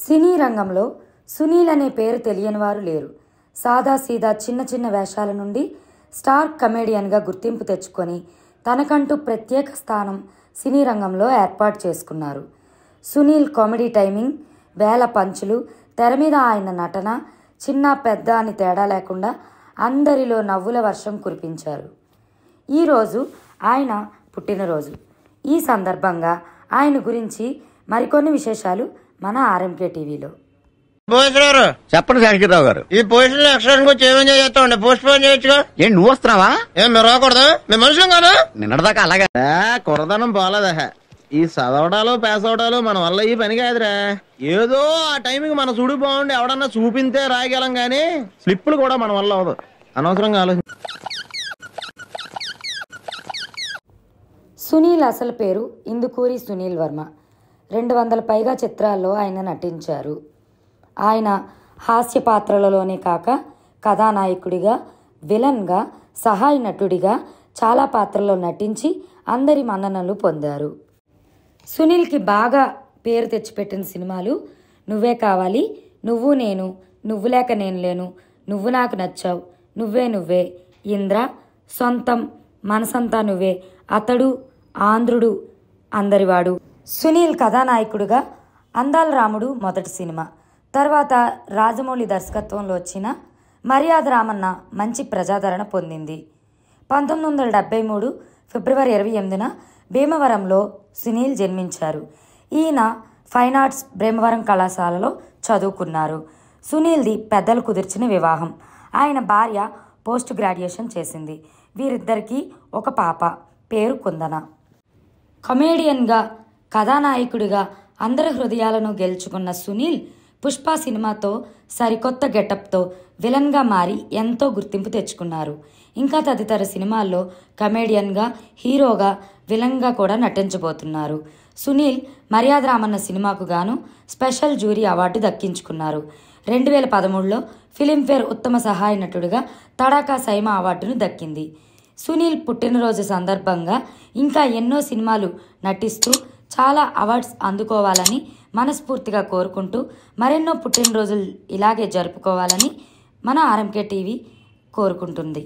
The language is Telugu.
సినీ రంగంలో సునీల్ అనే పేరు తెలియని వారు లేరు. సాదాసీదా చిన్న చిన్న వేషాల నుండి స్టార్ కమెడియన్గా గుర్తింపు తెచ్చుకొని తనకంటూ ప్రత్యేక స్థానం సినీ రంగంలో ఏర్పాటు చేసుకున్నారు. సునీల్ కామెడీ టైమింగ్, వేల పంచులు, తెర మీద ఆయన నటన చిన్న పెద్ద అని తేడా లేకుండా అందరిలో నవ్వుల వర్షం కురిపించారు. ఈరోజు ఆయన పుట్టినరోజు. ఈ సందర్భంగా ఆయన గురించి మరికొన్ని విశేషాలు మన ఆర్ఎంకే టీవీలో. చెప్పండి శాంకర్రావు గారు. ఈ పొజిషన్ ఎక్స్ట్రా ఏమేం చేస్తామండి? పోస్ట్ పోన్ చేయొచ్చుగా. ఏంటి నువ్వు వస్తున్నావా? ఏం మీరు రాకూడదా? మేము మనుషులం కాదా? నిన్నటిదాకా అలాగే కురదనం పోలేదా? ఈ చదవడాలు పాస్ అవడాలు మన వల్ల ఈ పని కాదురా. ఏదో ఆ టైంకి మన చూడు బాగుండి ఎవడన్నా చూపింతే రాయగలం గానీ స్లిప్పులు కూడా మన వల్ల అవదు. అనవసరంగా ఆలోచన. సునీల్ అసలు పేరు ఇందుకూరి సునీల్ వర్మ. 200 పైగా చిత్రాల్లో ఆయన నటించారు. ఆయన హాస్య పాత్రలలోనే కాక కథానాయకుడిగా, విలన్గా, సహాయ నటుడిగా చాలా పాత్రల్లో నటించి అందరి మన్ననలు పొందారు. సునీల్కి బాగా పేరు తెచ్చిపెట్టిన సినిమాలు నువ్వే కావాలి, నువ్వు నేను, నువ్వు లేక నేను లేను, నువ్వు నాకు నచ్చావు, నువ్వే నువ్వే, ఇంద్ర, సొంతం, మనసంతా నువ్వే, అతడు, ఆంధ్రుడు, అందరివాడు. సునీల్ కథానాయకుడిగా అందాల రాముడు మొదటి సినిమా, తర్వాత రాజమౌళి దర్శకత్వంలో వచ్చిన మర్యాద రామన్న మంచి ప్రజాదరణ పొందింది. 1973 ఫిబ్రవరి 28న భీమవరంలో సునీల్ జన్మించారు. ఈయన ఫైన్ ఆర్ట్స్ బ్రహ్మవరం కళాశాలలో చదువుకున్నారు. సునీల్ది పెద్దలు కుదిర్చిన వివాహం. ఆయన భార్య పోస్ట్ గ్రాడ్యుయేషన్ చేసింది. వీరిద్దరికీ ఒక పాప, పేరు కుందన. కమేడియన్గా, కథానాయకుడిగా అందరి హృదయాలను గెలుచుకున్న సునీల్ పుష్ప సినిమాతో సరికొత్త గెటప్తో విలన్గా మారి ఎంతో గుర్తింపు తెచ్చుకున్నారు. ఇంకా తదితర సినిమాల్లో కమేడియన్గా, హీరోగా, విలన్గా కూడా నటించబోతున్నారు. సునీల్ మర్యాద రామన్న సినిమాకు గాను స్పెషల్ జ్యూరీ అవార్డు దక్కించుకున్నారు. 2013లో ఫిలింఫేర్ ఉత్తమ సహాయ నటుడిగా తడాకా సైమా అవార్డును దక్కింది. సునీల్ పుట్టినరోజు సందర్భంగా ఇంకా ఎన్నో సినిమాలు నటిస్తూ చాలా అవార్డ్స్ అందుకోవాలని మనస్ఫూర్తిగా కోరుకుంటూ మరెన్నో పుట్టినరోజులు ఇలాగే జరుపుకోవాలని మన ఆర్ఎంకే టీవీ కోరుకుంటుంది.